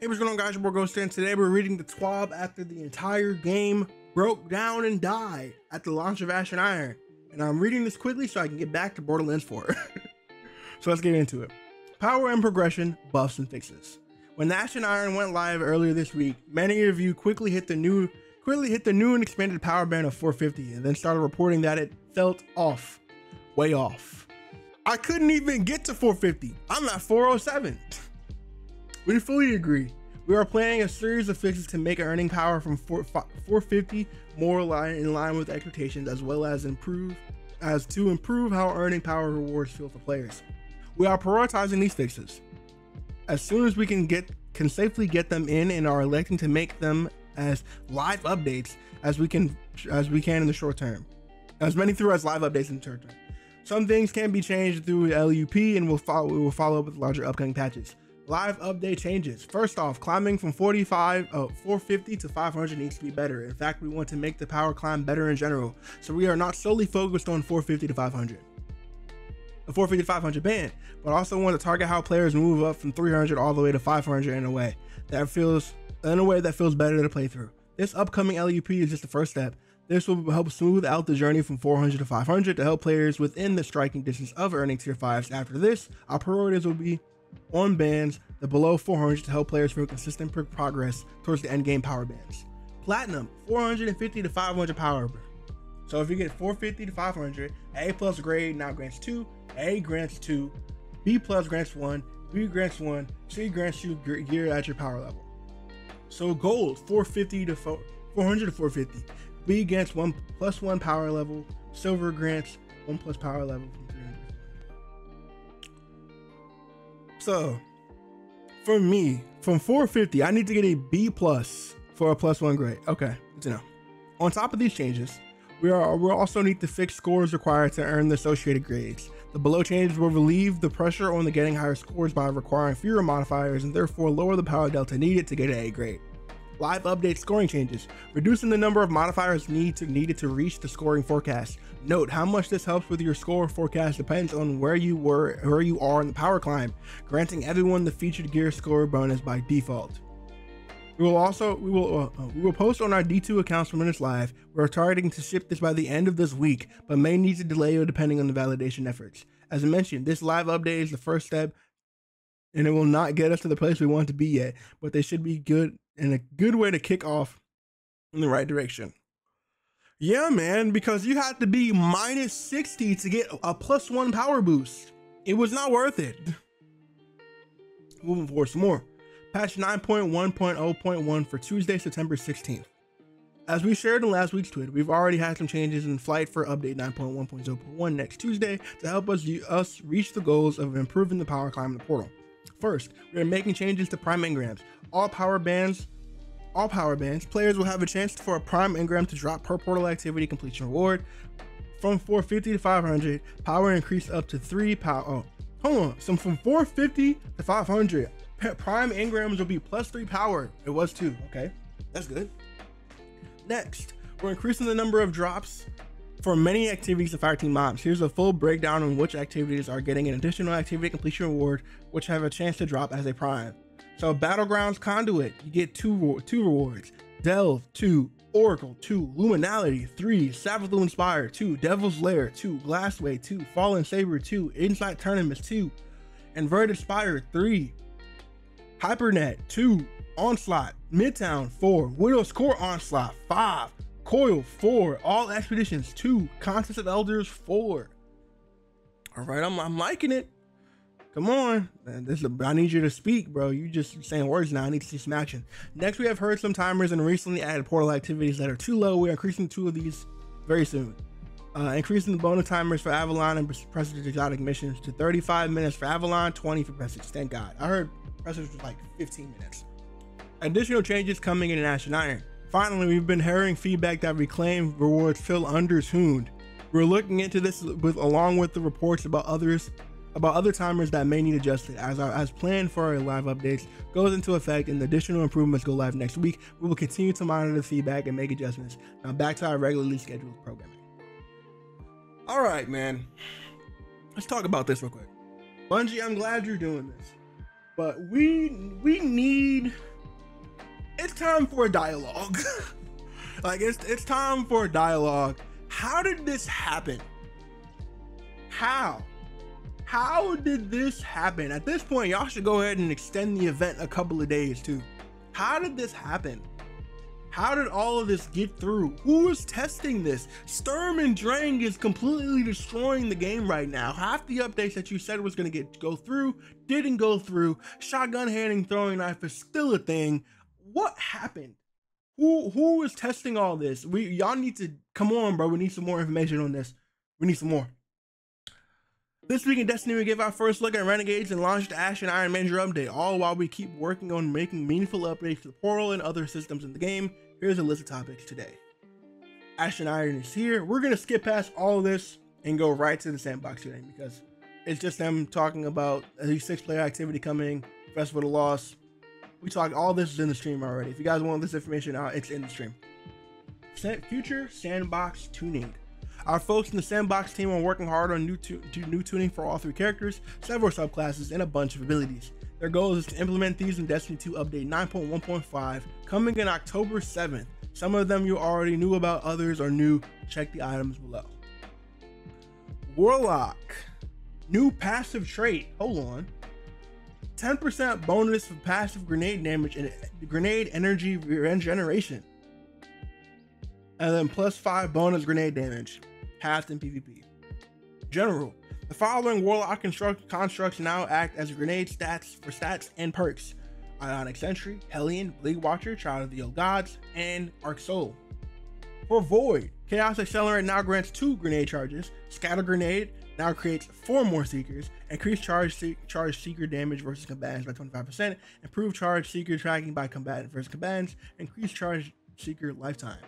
Hey, what's going on, guys? Your boy Ghost, and today we're reading the TWAB after the entire game broke down and died at the launch of Ash and Iron. And I'm reading this quickly so I can get back to Borderlands 4. So let's get into it. Power and progression, buffs and fixes. When Ash and Iron went live earlier this week, many of you quickly hit the new and expanded power band of 450 and then started reporting that it felt off. Way off. I couldn't even get to 450. I'm at 407. We fully agree. We are planning a series of fixes to make earning power from 450 more in line with expectations, as well as improve how earning power rewards feel for players. We are prioritizing these fixes as soon as we can safely get them in, and are electing to make them as live updates as we can in the short term. As many through as live updates in the short term. Some things can be changed through LUP, and we will follow up with larger upcoming patches. Live update changes. First off, climbing from 450 to 500 needs to be better. In fact, we want to make the power climb better in general, so we are not solely focused on 450 to 500. The 450 to 500 band, but also want to target how players move up from 300 all the way to 500 in a way that feels better to play through. This upcoming LUP is just the first step. This will help smooth out the journey from 400 to 500 to help players within the striking distance of earning tier 5s. After this, our priorities will be on bands the below 400 to help players feel consistent progress towards the end game power bands. Platinum, 450 to 500 power. So if you get 450 to 500, A plus grade now grants 2, A grants 2, B plus grants 1, B grants 1, C grants you gear at your power level. So gold, 450 to 400 to 450, B grants 1 plus 1 power level, silver grants 1 plus power level from 300. So for me, from 450, I need to get a B plus for a +1 grade. Okay, good to know. On top of these changes, we'll also need to fix scores required to earn the associated grades. The below changes will relieve the pressure on the getting higher scores by requiring fewer modifiers and therefore lower the power delta needed to get an A grade. Live update scoring changes, reducing the number of modifiers needed to reach the scoring forecast. Note how much this helps with your score forecast depends on where you are in the power climb, granting everyone the featured gear score bonus by default. We will post on our D2 accounts when it's live. We're targeting to ship this by the end of this week, but may need to delay it depending on the validation efforts. As I mentioned, this live update is the first step, and it will not get us to the place we want to be yet, but they should be good and a good way to kick off in the right direction. Yeah, man, because you had to be minus 60 to get a +1 power boost. It was not worth it. Moving forward some more. Patch 9.1.0.1 for Tuesday, September 16th. As we shared in last week's tweet, we've already had some changes in flight for update 9.1.0.1 next Tuesday to help us reach the goals of improving the power climb in the portal. First, we are making changes to prime engrams. All power bands, players will have a chance for a prime engram to drop per portal activity completion reward. From 450 to 500, power increased up to 3 power. So from 450 to 500, prime engrams will be +3 power. It was 2. Okay, that's good. Next, we're increasing the number of drops for many activities of Fireteam mobs. Here's a full breakdown on which activities are getting an additional activity completion reward, which have a chance to drop as a prime. So Battlegrounds Conduit, you get 2 rewards. Delve 2, Oracle 2, Luminality 3, Savithu Inspire 2, Devil's Lair 2, Glassway 2, Fallen Saber 2, Insight Tournaments 2, Inverted Spire 3, Hypernet 2, Onslaught, Midtown 4, Widow's Core Onslaught 5, Coil 4, All Expeditions 2, Contest of Elders 4. All right, I'm liking it. Come on, I need you to speak, bro. You just saying words now. I need to see some action. Next, we have heard some timers and recently added portal activities that are too low. We are increasing 2 of these very soon. Increasing the bonus timers for Avalon and Prestige exotic missions to 35 minutes for Avalon, 20 for Prestige. Thank God. I heard Prestige was like 15 minutes. Additional changes coming in Ash and Iron. Finally, we've been hearing feedback that reclaimed rewards feel undertuned. We're looking into this along with the reports about other timers that may need adjusted. As planned for our live updates goes into effect and the additional improvements go live next week, we will continue to monitor the feedback and make adjustments. Now back to our regularly scheduled programming. All right, man. Let's talk about this real quick. Bungie, I'm glad you're doing this, but we need time for a dialogue. Like it's time for a dialogue. How did this happen? How did this happen? At this point, y'all should go ahead and extend the event a couple of days too. How did this happen? How did all of this get through? Who was testing this? Sturm and Drang is completely destroying the game right now. Half the updates that you said was gonna go through didn't go through. Shotgun handing, throwing knife is still a thing. What happened? Who is testing all this? Y'all need to come on, bro. We need some more information on this. We need some more. This week in Destiny, we gave our first look at Renegades and launched the Ash and Iron Major update, all while we keep working on making meaningful updates to the Portal and other systems in the game. Here's a list of topics today. Ash and Iron is here. We're going to skip past all of this and go right to the Sandbox today because it's just them talking about at least 6-player activity coming, Festival of the Lost. We talked, all this is in the stream already. If you guys want this information out, it's in the stream. Future Sandbox tuning. Our folks in the Sandbox team are working hard on new tuning for all 3 characters, several subclasses, and a bunch of abilities. Their goal is to implement these in Destiny 2 Update 9.1.5, coming in October 7th. Some of them you already knew about, others are new. Check the items below. Warlock. New passive trait. Hold on. 10% bonus for passive grenade damage and grenade energy regeneration. And then +5 bonus grenade damage. Halved in PvP. General. The following Warlock constructs now act as grenade stats and perks. Ionic Sentry, Hellion, League Watcher, Child of the Old Gods, and Arc Soul. For Void, Chaos Accelerate now grants 2 grenade charges. Scatter Grenade now creates 4 more Seekers. Increase charge Seeker damage versus combatants by 25%. Improve charge Seeker tracking by combatant versus combatants. Increase charge Seeker lifetime.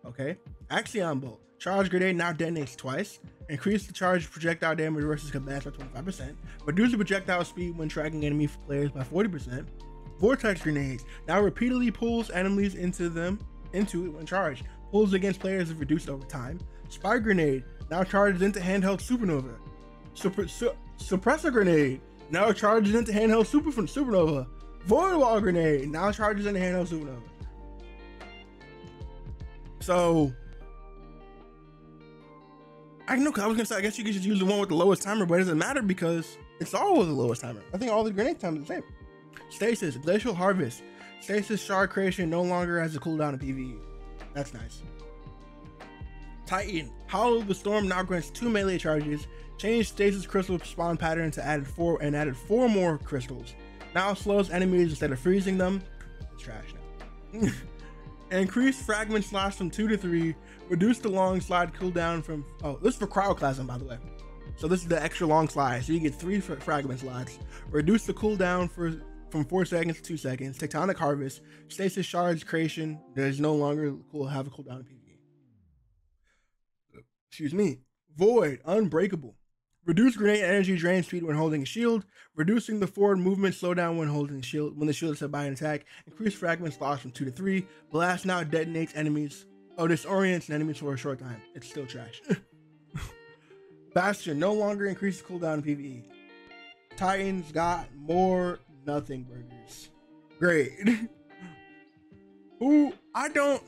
Okay. Axion Bolt. Charge Grenade now detonates twice. Increase the charge projectile damage versus combatants by 25%. Reduce the projectile speed when tracking enemy players by 40%. Vortex Grenades now repeatedly pulls enemies into it when charged. Pulls against players is reduced over time. Spike Grenade now charges into handheld Supernova. Suppressor Grenade now charges into handheld Supernova. Void Wall Grenade now charges into handheld Supernova. So I know, cause I was gonna say, I guess you could just use the one with the lowest timer, but it doesn't matter because it's all with the lowest timer. I think all the grenade times are the same. Stasis, Glacial Harvest. Stasis Shard creation no longer has a cooldown in PvE. That's nice. Titan, Hollow of the Storm now grants 2 melee charges. Changed Stasis crystal spawn pattern to added 4 more crystals. Now slows enemies instead of freezing them. It's trash now. Increase fragment slots from 2 to 3. Reduce the long slide cooldown from, oh, this is for Cryochlasm, by the way. So this is the extra long slide. So you get 3 fragment slots. Reduce the cooldown from 4 seconds to 2 seconds. Tectonic Harvest. Stasis Shards creation. There's no longer have a cooldown in PvE. Excuse me. Void. Unbreakable. Reduce grenade energy drain speed when holding a shield. Reducing the forward movement slowdown when holding a shield. When the shield is hit by an attack. Increase fragment slots from 2 to 3. Blast now detonates enemies. Oh, disorients enemies for a short time. It's still trash. Bastion no longer increases cooldown in PvE. Titans got more nothing burgers. Great. Ooh, I don't.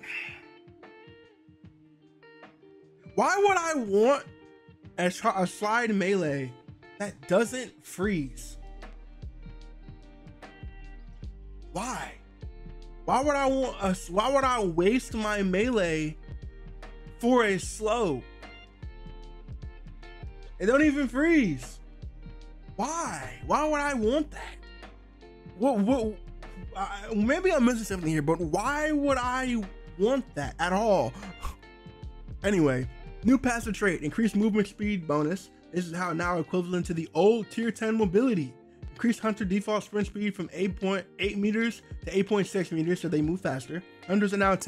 Why would I want a slide melee that doesn't freeze? Why? Why would I waste my melee for a slow? It don't even freeze. Why? Why would I want that? Maybe I'm missing something here, but why would I want that at all? Anyway, new passive trait, increased movement speed bonus. This is how now equivalent to the old tier 10 mobility. Increased hunter default sprint speed from 8.8 meters to 8.6 meters so they move faster. Hunters are now have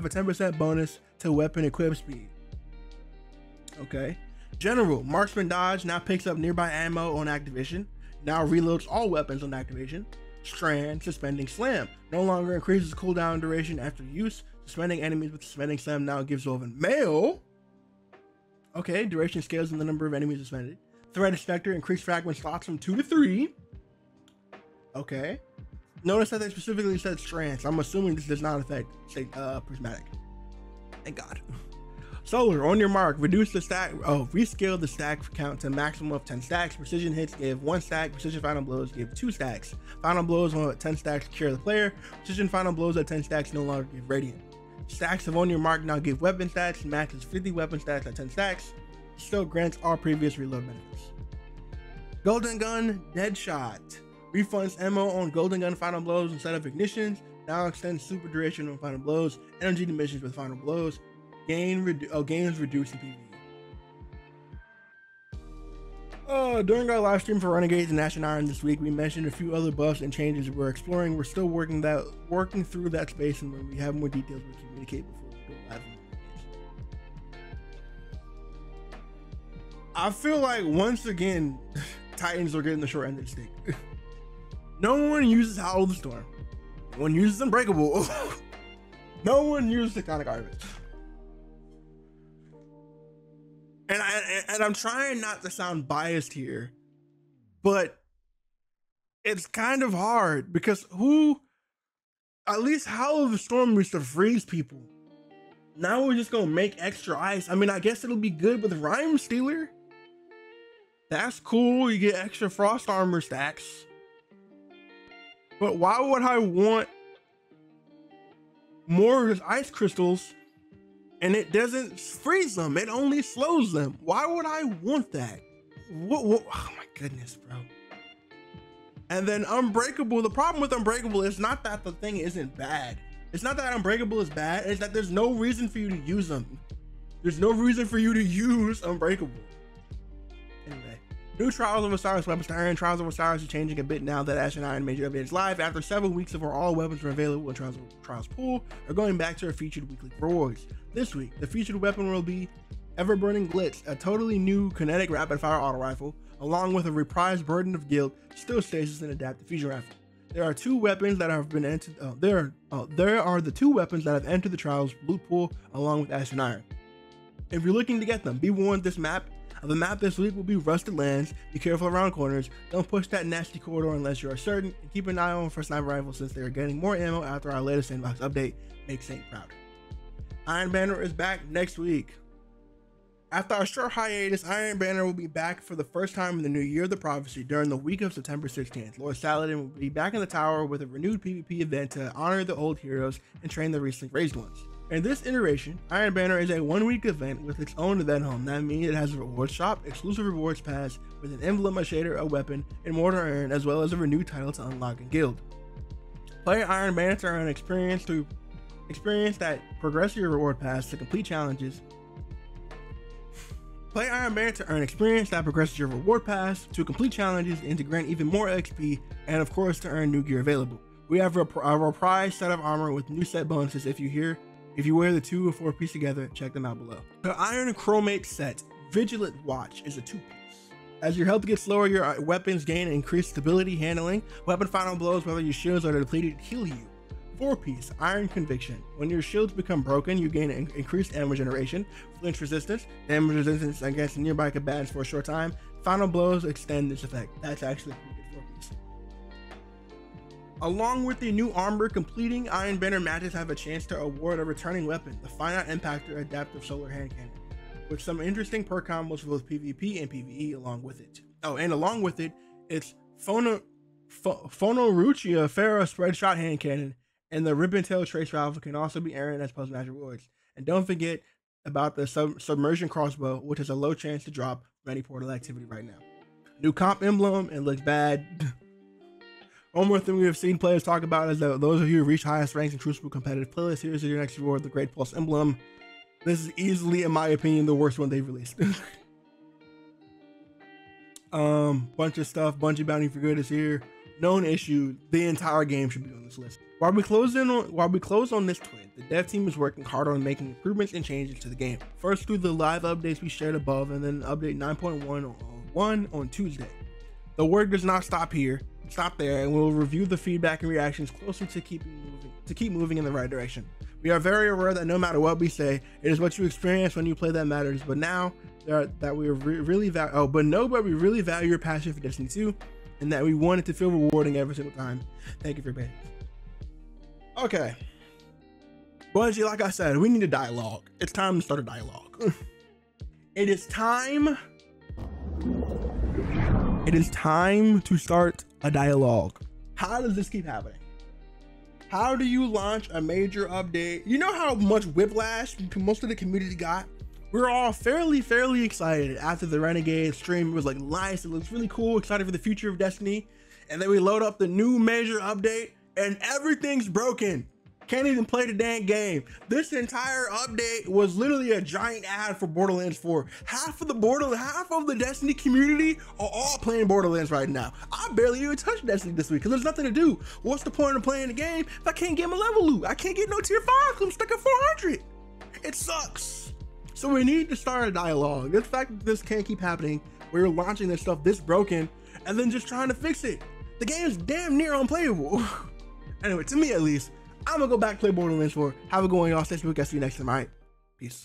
a 10% bonus to weapon equip speed. Okay. General, marksman dodge now picks up nearby ammo on activation. Now reloads all weapons on activation. Strand, suspending slam. No longer increases cooldown duration after use. Suspending enemies with suspending slam now gives over mail. Okay, duration scales in the number of enemies suspended. Threat inspector, increased fragment slots from 2 to 3. Okay. Notice that they specifically said strands. I'm assuming this does not affect prismatic. Thank God. Solar, on your mark, reduce the stack. Rescale the stack count to maximum of 10 stacks. Precision hits give 1 stack. Precision final blows give 2 stacks. Final blows on 10 stacks cure the player. Precision final blows at 10 stacks no longer give radiant. Stacks of on your mark now give weapon stats. Matches 50 weapon stats at 10 stacks. Still grants all previous reload benefits. Golden Gun, Deadshot. Refunds ammo on Golden Gun final blows instead of ignitions. Now extends super duration on final blows. Energy emissions with final blows. Gains reduced in PvE. During our live stream for Renegades and Ashen Iron this week, we mentioned a few other buffs and changes we're exploring. We're still working through that space, and when we have more details, we'll communicate before we go live. I feel like once again, Titans are getting the short end of the stick. No one uses Howl of the Storm. No one uses Unbreakable. No one uses Tectonic Harvest. And I'm trying not to sound biased here, but it's kind of hard because at least Howl of the Storm used to freeze people. Now we're just gonna make extra ice. I mean, I guess it'll be good with Rhyme Stealer. That's cool. You get extra frost armor stacks. But why would I want more ice crystals and it doesn't freeze them? It only slows them. Why would I want that? What? Oh my goodness, bro. And then Unbreakable. The problem with Unbreakable is not that the thing isn't bad. It's not that Unbreakable is bad. It's that there's no reason for you to use them. There's no reason for you to use Unbreakable. Anyway, new Trials of Osiris weapons to earn. Trials of Osiris is changing a bit now that Ashen Iron major update is live. After several weeks of where all weapons were available in Trials pool, are going back to our featured weekly rewards. This week, the featured weapon will be Ever-Burning Blitz, a totally new kinetic rapid-fire auto rifle, along with a reprised Burden of Guilt, still stasis, and adaptive fusion rifle. There are two weapons that have been entered. There are the two weapons that have entered the Trials loot pool, along with Ashen Iron. If you're looking to get them, be warned the map this week will be Rusted Lands. Be careful around corners. Don't push that nasty corridor unless you are certain. And keep an eye on for sniper rifles since they are getting more ammo after our latest Sandbox update. Make Saint proud. Iron Banner is back next week. After our short hiatus, Iron Banner will be back for the first time in the new year of the prophecy during the week of September 16th. Lord Saladin will be back in the tower with a renewed PvP event to honor the old heroes and train the recently raised ones. In this iteration, Iron Banner is a one-week event with its own event home. That means it has a rewards shop, exclusive rewards pass with an emblem, a shader, a weapon, and more to earn, as well as a renewed title to unlock and guild. Play Iron Banner to earn experience that progress your reward pass to complete challenges. Play Iron Banner to earn experience that progresses your reward pass to complete challenges and to grant even more XP, and of course to earn new gear available. We have a reprised set of armor with new set bonuses if you wear the 2 or 4 piece together. Check them out below. The Iron Chromate set, Vigilant Watch, is a 2-piece. As your health gets lower, your weapons gain increased stability handling. Weapon final blows, whether your shields are depleted, heal you. 4-piece, Iron Conviction. When your shields become broken, you gain increased ammo generation, flinch resistance, damage resistance against nearby combatants for a short time. Final blows extend this effect. That's actually a pretty good 4-piece. Along with the new armor, completing Iron Banner matches have a chance to award a returning weapon, the Finite Impactor Adaptive Solar Hand Cannon, with some interesting perk combos for both PvP and PvE along with it. Oh, and along with it, it's Phonoruchia Farah Spread Shot Hand Cannon, and the Ribbon Tail Trace Rifle can also be earned as post-match rewards. And don't forget about the Submersion Crossbow, which has a low chance to drop from any portal activity right now. New comp emblem, and looks bad. One more thing we have seen players talk about is that those of you who reach highest ranks in Crucible competitive playlists, here's your next reward, the Great Pulse emblem. This is easily, in my opinion, the worst one they've released. Bunch of stuff. Bungie Bounty for Good is here. Known issue. The entire game should be on this list. While we close on this twin, the dev team is working hard on making improvements and changes to the game. First through the live updates we shared above, and then update 9.1 on Tuesday. The work does not stop there, and we'll review the feedback and reactions closely to keep moving in the right direction. We are very aware that no matter what we say, it is what you experience when you play that matters. But now that we really value your passion for Destiny 2, and that we want it to feel rewarding every single time. Thank you for your patience. Okay. Bungie, like I said, we need a dialogue. It's time to start a dialogue. It is time to start a dialogue. How does this keep happening? How do you launch a major update? You know how much whiplash most of the community got? We're all fairly excited after the Renegade stream. It was like nice, it looks really cool, excited for the future of Destiny. And then we load up the new major update and everything's broken. Can't even play the dang game. This entire update was literally a giant ad for Borderlands 4. Half of the Destiny community are all playing Borderlands right now. I barely even touched Destiny this week because there's nothing to do. What's the point of playing the game if I can't get my level loot? I can't get no tier 5 because I'm stuck at 400. It sucks. So we need to start a dialogue. The fact that this can't keep happening, we're launching this stuff this broken and then just trying to fix it. The game is damn near unplayable. Anyway, to me at least, I'm gonna go back and play Borderlands 4. Have a good one, y'all. Stay safe. I'll see you next time. All right. Peace.